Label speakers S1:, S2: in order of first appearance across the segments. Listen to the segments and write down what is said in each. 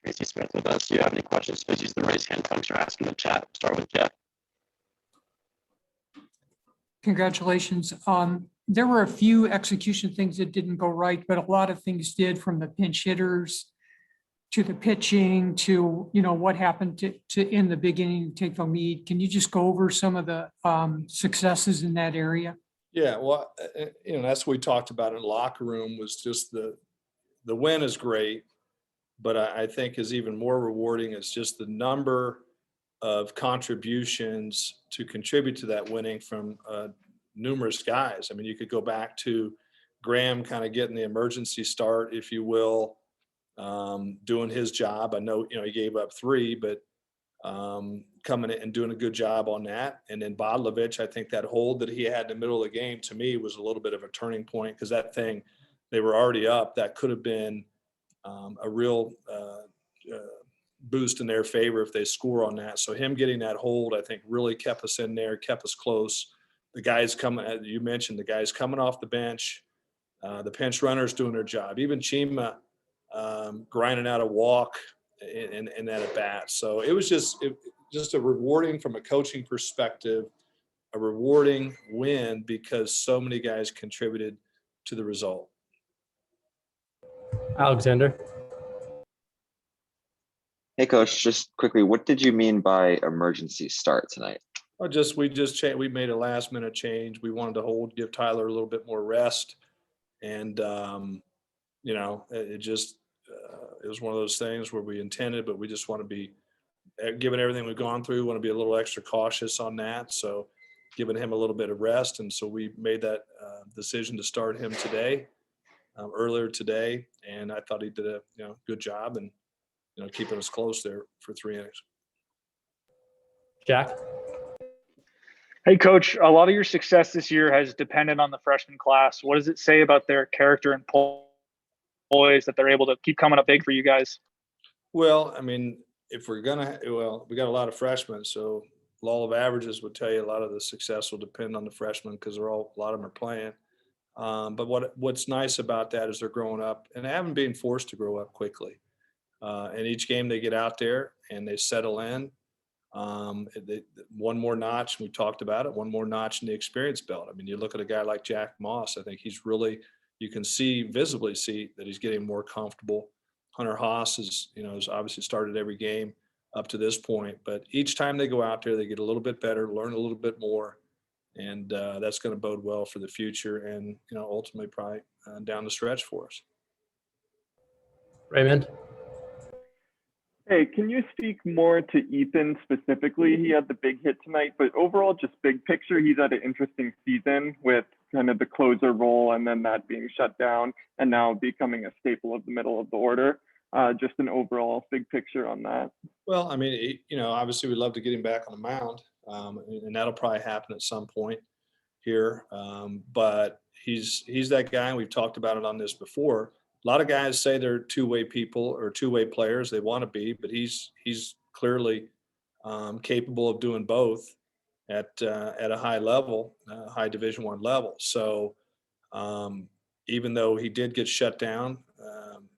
S1: Tracy Smith with us. Do you have any questions? Please use the raise hand function or ask in the chat. Start with Jeff.
S2: Congratulations. There were a few execution things that didn't go right, but a lot of things did, from the pinch hitters to the pitching to, what happened to in the beginning to take the lead. Can you just go over some of the successes in that area?
S3: Yeah, well, that's what we talked about in the locker room, was just the win is great, but I think is even more rewarding is just the number of contributions to contribute to that winning from numerous guys. I mean, you could go back to Graham kind of getting the emergency start, if you will, doing his job. I know, he gave up 3, but coming in and doing a good job on that. And then Balovich, I think that hold that he had in the middle of the game, to me, was a little bit of a turning point, because that thing, they were already up. That could have been a real boost in their favor if they score on that. So him getting that hold, I think, really kept us in there, kept us close. The guys coming, as you mentioned, the guys coming off the bench, the pinch runners doing their job. Even Chima grinding out a walk in that at bat. So it was just a rewarding, from a coaching perspective, a rewarding win, because so many guys contributed to the result.
S4: Alexander.
S1: Hey, Coach, just quickly, what did you mean by emergency start tonight?
S3: We made a last minute change. We wanted to give Tyler a little bit more rest. And, it was one of those things where we intended, but we just want to be, given everything we've gone through, want to be a little extra cautious on that. So giving him a little bit of rest. And so we made that decision to start him today, earlier today. And I thought he did a good job, and, keeping us close there for 3 innings.
S4: Jack.
S5: Hey, Coach, a lot of your success this year has depended on the freshman class. What does it say about their character and poise that they're able to keep coming up big for you guys?
S3: Well, I mean, if we're we got a lot of freshmen, so law of averages would tell you a lot of the success will depend on the freshmen, because a lot of them are playing. But what's nice about that is they're growing up, and they haven't been forced to grow up quickly. And each game they get out there and they settle in. One more notch, we talked about it, one more notch in the experience belt. I mean, you look at a guy like Jack Moss, I think he's really, you can visibly see that he's getting more comfortable. Hunter Haas has obviously started every game up to this point, but each time they go out there, they get a little bit better, learn a little bit more, and that's going to bode well for the future and, ultimately probably down the stretch for us.
S4: Raymond.
S6: Hey, can you speak more to Ethan specifically? He had the big hit tonight, but overall, just big picture, he's had an interesting season with kind of the closer role and then that being shut down and now becoming a staple of the middle of the order. Just an overall big picture on that.
S3: Well, I mean, obviously we'd love to get him back on the mound, and that'll probably happen at some point here. But he's that guy, and we've talked about it on this before. A lot of guys say they're two-way people or two-way players. They want to be, but he's clearly capable of doing both at a high level, high Division I level. So even though he did get shut down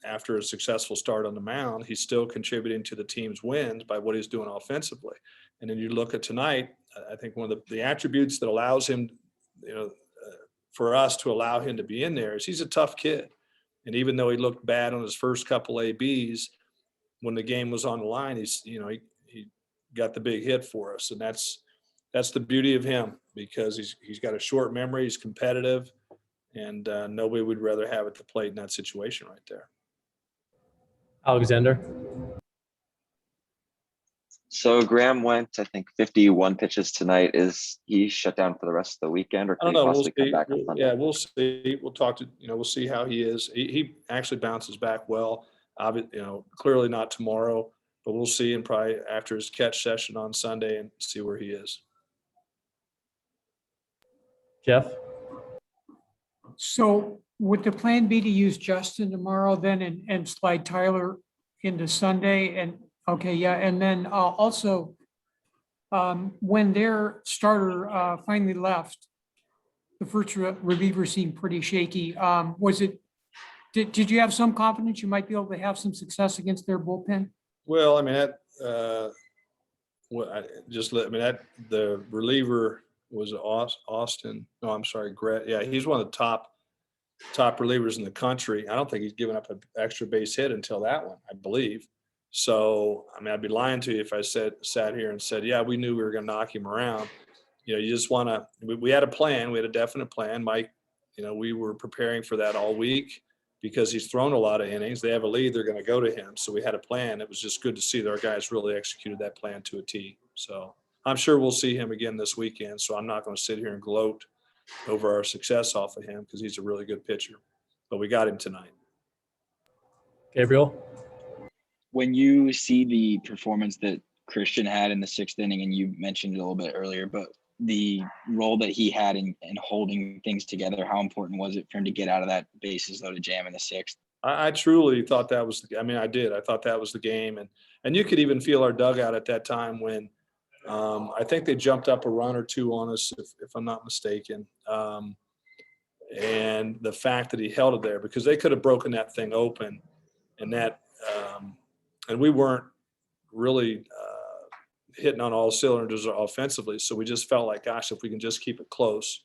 S3: after a successful start on the mound, he's still contributing to the team's wins by what he's doing offensively. And then you look at tonight, I think one of the attributes that allows him, for us to allow him to be in there is he's a tough kid. And even though he looked bad on his first couple ABs, when the game was on the line, he got the big hit for us. And that's the beauty of him, because he's got a short memory, he's competitive, and nobody would rather have at the plate in that situation right there.
S4: Alexander.
S1: So Graham went, I think, 51 pitches tonight. Is he shut down for the rest of the weekend, or can he possibly come back on Sunday?
S3: Yeah, we'll see. We'll talk to, we'll see how he is. He actually bounces back well. Clearly not tomorrow. but we'll see, and probably after his catch session on Sunday and see where he is.
S4: Jeff?
S2: So would the plan be to use Justin tomorrow then and slide Tyler into Sunday? And, okay, yeah, and then also, when their starter finally left, the first reliever seemed pretty shaky. Did you have some confidence you might be able to have some success against their bullpen?
S3: Well, I mean, the reliever was Austin. No, I'm sorry, Gret. Yeah, he's one of the top relievers in the country. I don't think he's given up an extra base hit until that one, I believe. So, I mean, I'd be lying to you if I sat here and said, yeah, we knew we were going to knock him around. You know, you just want to, we had a plan. We had a definite plan. Mike, you know, we were preparing for that all week because he's thrown a lot of innings. They have a lead, they're going to go to him. So we had a plan. It was just good to see that our guys really executed that plan to a T. So I'm sure we'll see him again this weekend. So I'm not going to sit here and gloat over our success off of him because he's a really good pitcher. But we got him tonight.
S4: Gabriel?
S7: When you see the performance that Christian had in the 6th inning, and you mentioned it a little bit earlier, but the role that he had in holding things together, how important was it for him to get out of that bases loaded jam in the 6th?
S3: I truly thought that was, I did. I thought that was the game. And you could even feel our dugout at that time when I think they jumped up a run or two on us, if I'm not mistaken. And the fact that he held it there, because they could have broken that thing open, and that, and we weren't really hitting on all cylinders offensively. So we just felt like, gosh, if we can just keep it close,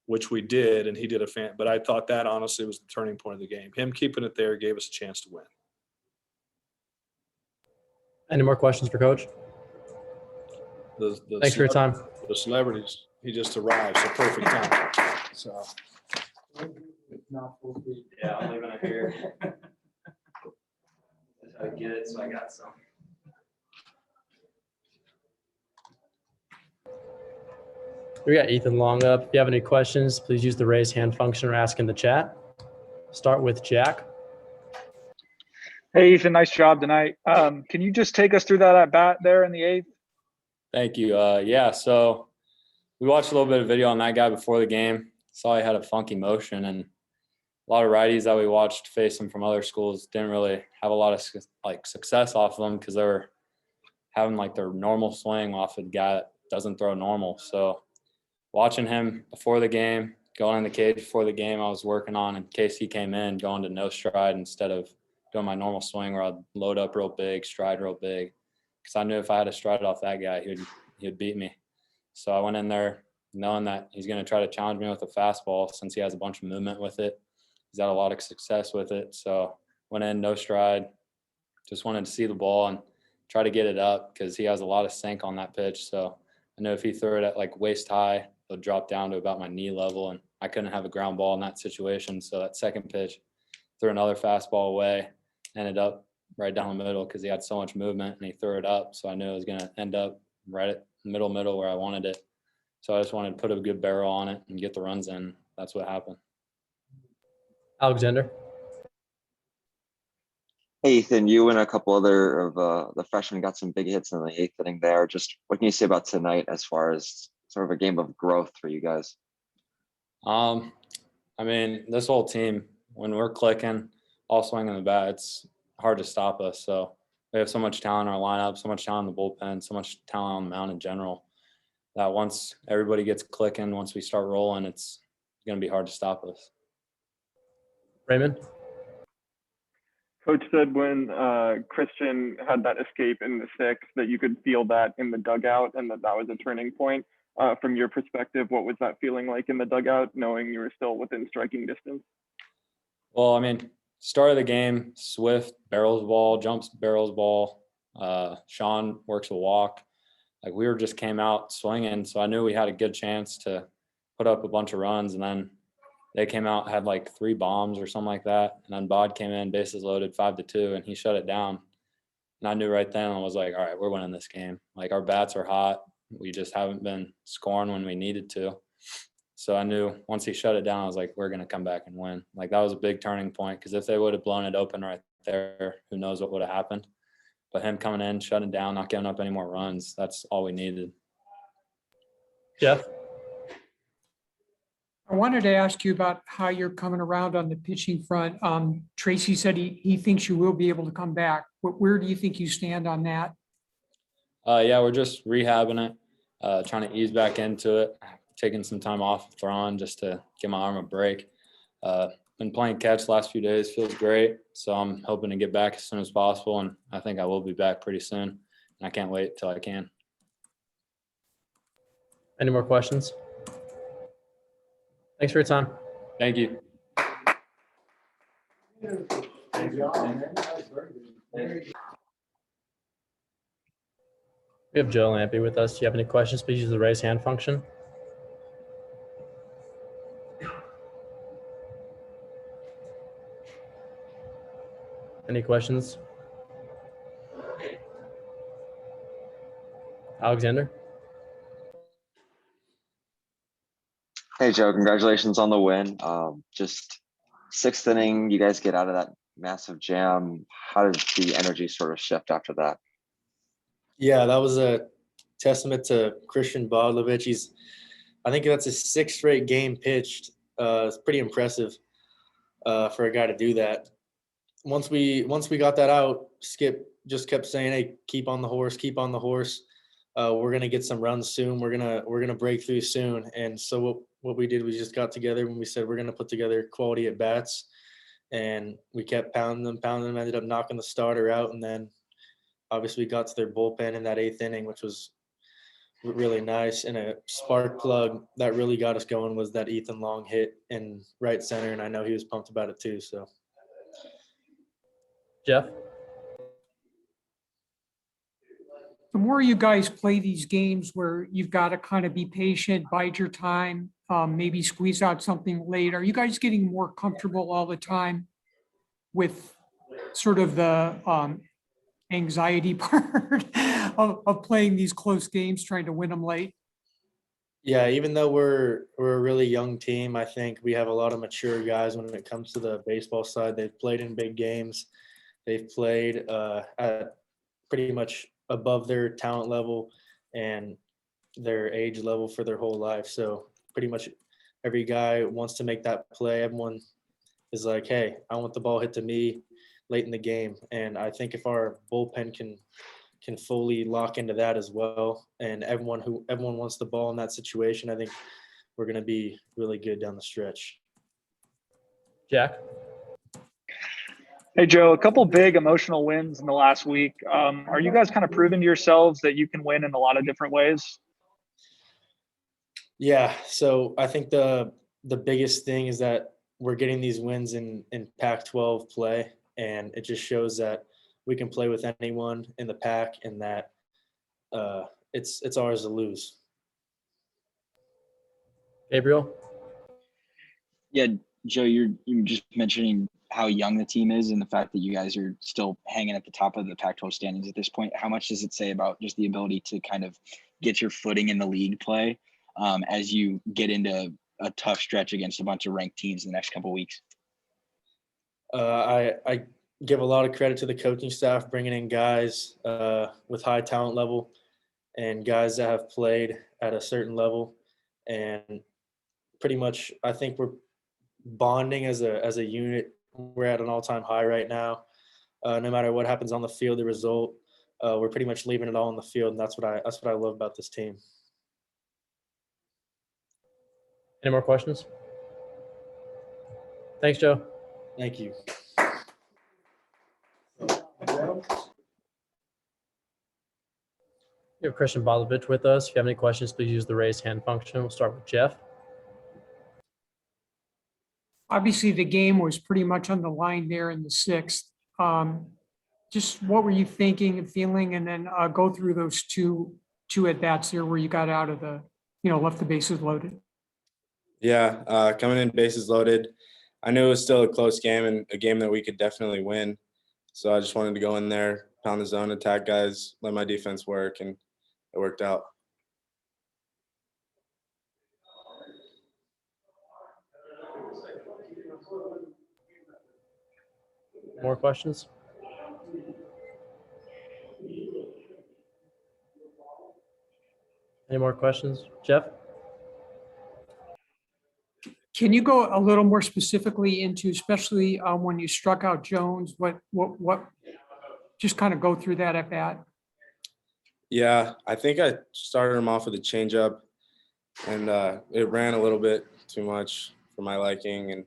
S3: which we did, and he did but I thought that honestly was the turning point of the game. Him keeping it there gave us a chance to win.
S4: Any more questions for Coach? Thanks for your time.
S3: The celebrities, he just arrived, so perfect time. So.
S8: Yeah, I'm leaving it here. That's how I get it, so I got some.
S4: We got Ethan Long up. If you have any questions, please use the raise hand function or ask in the chat. Start with Jack.
S5: Hey, Ethan, nice job tonight. Can you just take us through that at bat there in the 8th?
S8: Thank you. Yeah, so we watched a little bit of video on that guy before the game. Saw he had a funky motion, and a lot of righties that we watched face him from other schools didn't really have a lot of success off of them because they were having their normal swing off a guy that doesn't throw normal. So watching him before the game, going in the cage before the game, I was working on in case he came in, going to no stride instead of doing my normal swing where I'd load up real big, stride real big. Because I knew if I had to stride off that guy, he'd beat me. So I went in there knowing that he's going to try to challenge me with a fastball since he has a bunch of movement with it. He's had a lot of success with it. So went in, no stride, just wanted to see the ball and try to get it up because he has a lot of sink on that pitch. So I know if he threw it at waist high, it'll drop down to about my knee level, and I couldn't have a ground ball in that situation. So that second pitch, threw another fastball away, ended up right down the middle because he had so much movement and he threw it up. So I knew it was going to end up right at middle where I wanted it. So I just wanted to put a good barrel on it and get the runs in. That's what happened.
S4: Alexander.
S1: Hey, Ethan, you and a couple other of the freshmen got some big hits in the 8th inning there. Just what can you say about tonight as far as sort of a game of growth for you guys?
S8: This whole team, when we're clicking, all swinging the bat, it's hard to stop us. So we have so much talent in our lineup, so much talent in the bullpen, so much talent on the mound in general, that once everybody gets clicking, once we start rolling, it's going to be hard to stop us.
S4: Raymond.
S6: Coach said when Christian had that escape in the 6th that you could feel that in the dugout and that was a turning point. From your perspective, what was that feeling like in the dugout, knowing you were still within striking distance?
S8: Well, start of the game, Swift barrels ball, jumps barrels ball. Sean works a walk. We just came out swinging, so I knew we had a good chance to put up a bunch of runs, and then they came out, had 3 bombs or something like that. And then Bod came in, bases loaded, 5-2, and he shut it down. And I knew right then, I was like, all right, we're winning this game. Our bats are hot. We just haven't been scoring when we needed to. So I knew once he shut it down, I was like, we're going to come back and win. That was a big turning point because if they would have blown it open right there, who knows what would have happened. But him coming in, shutting down, not giving up any more runs, that's all we needed.
S4: Jeff?
S2: I wanted to ask you about how you're coming around on the pitching front. Tracy said he thinks you will be able to come back. Where do you think you stand on that?
S8: Yeah, we're just rehabbing it, trying to ease back into it, taking some time off throwing just to give my arm a break. Been playing catch the last few days, feels great. So I'm hoping to get back as soon as possible, and I think I will be back pretty soon. And I can't wait till I can.
S4: Any more questions? Thanks for your time.
S8: Thank you.
S4: We have Joe Lampy with us. Do you have any questions? Please use the raise hand function. Any questions? Alexander?
S1: Hey Joe, congratulations on the win. Just sixth inning, you guys get out of that massive jam. How did the energy sort of shift after that?
S9: Yeah, that was a testament to Christian Balovich. I think that's his sixth straight game pitched. It's pretty impressive for a guy to do that. Once we got that out, Skip just kept saying, "Hey, keep on the horse, keep on the horse. We're gonna get some runs soon. We're gonna break through soon." And so what we did, we just got together and we said we're gonna put together quality at bats, and we kept pounding them. Ended up knocking the starter out, and then obviously got to their bullpen in that eighth inning, which was really nice. And a spark plug that really got us going was that Ethan Long hit in right center, and I know he was pumped about it too. So,
S4: Jeff?
S2: The more you guys play these games where you've got to kind of be patient, bide your time, maybe squeeze out something late, are you guys getting more comfortable all the time with sort of the anxiety part of playing these close games, trying to win them late?
S9: yeah, even though we're a really young team, I think we have a lot of mature guys when it comes to the baseball side. They've played in big games. They've played at pretty much above their talent level and their age level for their whole life. So pretty much every guy wants to make that play. Everyone is like, "Hey, I want the ball hit to me late in the game." And I think if our bullpen can fully lock into that as well, and everyone wants the ball in that situation, I think we're going to be really good down the stretch.
S4: Jack?
S5: Hey, Joe, a couple big emotional wins in the last week. Are you guys kind of proving to yourselves that you can win in a lot of different ways?
S9: Yeah, so I think the biggest thing is that we're getting these wins in Pac-12 play, and it just shows that we can play with anyone in the pack, and that it's ours to lose.
S4: Gabriel?
S7: Yeah, Joe, you're just mentioning how young the team is and the fact that you guys are still hanging at the top of the Pac-12 standings at this point. How much does it say about just the ability to kind of get your footing in the league play as you get into a tough stretch against a bunch of ranked teams in the next couple of weeks?
S9: I give a lot of credit to the coaching staff, bringing in guys with high talent level and guys that have played at a certain level. And pretty much, I think we're bonding as a unit. We're at an all-time high right now. No matter what happens on the field, the result, we're pretty much leaving it all on the field, and that's what I love about this team.
S4: Any more questions? Thanks, Joe.
S9: Thank you.
S4: We have Christian Balovich with us. If you have any questions, please use the raise hand function. We'll start with Jeff.
S2: Obviously, the game was pretty much on the line there in the sixth. Just what were you thinking and feeling? And then go through those two at bats there where you got out of the, left the bases loaded.
S10: Yeah, coming in bases loaded, I knew it was still a close game and a game that we could definitely win. So I just wanted to go in there, pound the zone, attack guys, let my defense work, and it worked out.
S4: More questions? Any more questions? Jeff?
S2: Can you go a little more specifically into, especially when you struck out Jones, what, just kind of go through that at bat?
S10: Yeah, I think I started him off with a changeup, and it ran a little bit too much for my liking, and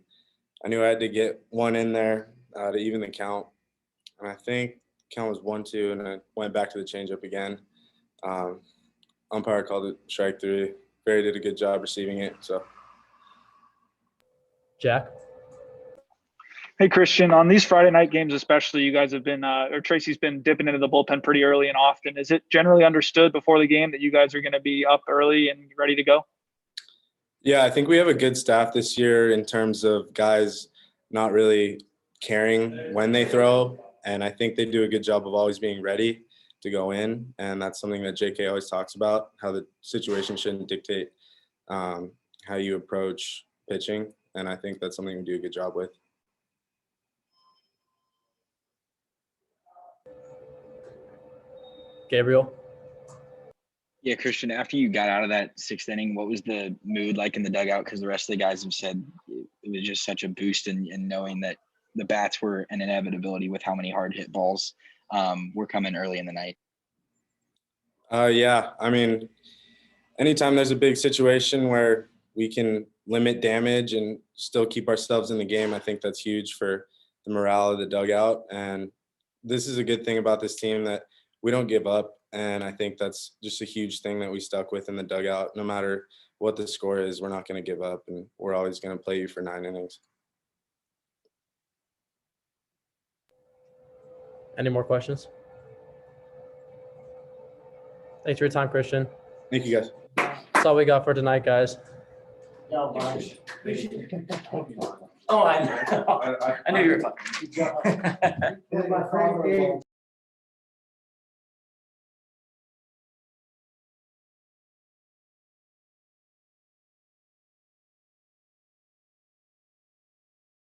S10: I knew I had to get one in there to even the count. And I think count was 1-2, and I went back to the changeup again. Umpire called it strike 3. Barry did a good job receiving it. So,
S4: Jack?
S5: Hey, Christian, on these Friday night games, especially, you guys have been, or Tracy's been dipping into the bullpen pretty early and often. Is it generally understood before the game that you guys are going to be up early and ready to go?
S10: yeah, I think we have a good staff this year in terms of guys not really caring when they throw. And I think they do a good job of always being ready to go in. And that's something that JK always talks about, how the situation shouldn't dictate how you approach pitching. And I think that's something we do a good job with.
S4: Gabriel?
S7: Yeah, Christian, after you got out of that 6th inning, what was the mood like in the dugout? Because the rest of the guys have said it was just such a boost in knowing that the bats were an inevitability with how many hard hit balls were coming early in the night.
S10: Yeah, I mean, anytime there's a big situation where we can limit damage and still keep ourselves in the game, I think that's huge for the morale of the dugout. And this is a good thing about this team, that we don't give up. And I think that's just a huge thing that we stuck with in the dugout. No matter what the score is, we're not going to give up, and we're always going to play you for 9 innings.
S4: Any more questions? Thanks for your time, Christian.
S10: Thank you, guys.
S4: That's all we got for tonight, guys.
S11: Oh, I know. I knew you were talking.